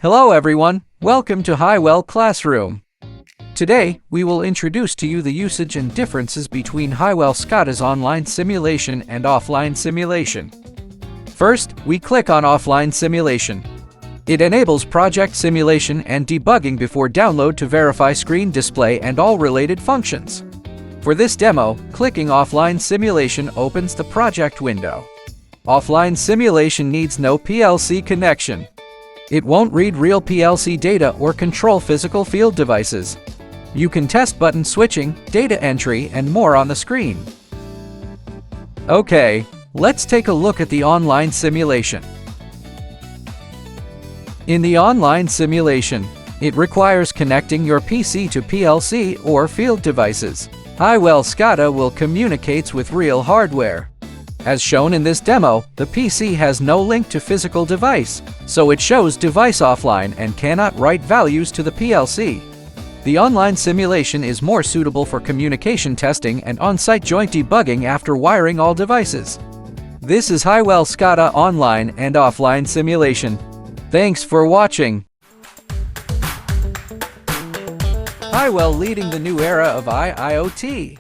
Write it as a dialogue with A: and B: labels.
A: Hello everyone, welcome to Haiwell Classroom. Today, we will introduce to you the usage and differences between Haiwell SCADA's online simulation and offline simulation. First, we click on offline simulation. It enables project simulation and debugging before download to verify screen display and all related functions. For this demo, clicking offline simulation opens the project window. Offline simulation needs no PLC connection. It won't read real PLC data or control physical field devices. You can test button switching, data entry, and more on the screen. Okay, let's take a look at the online simulation. In the online simulation, it requires connecting your PC to PLC or field devices. Haiwell SCADA will communicate with real hardware. As shown in this demo, the PC has no link to physical device, so it shows device offline and cannot write values to the PLC. The online simulation is more suitable for communication testing and on-site joint debugging after wiring all devices. This is Haiwell SCADA online and offline simulation. Thanks for watching. Haiwell leading the new era of IoT.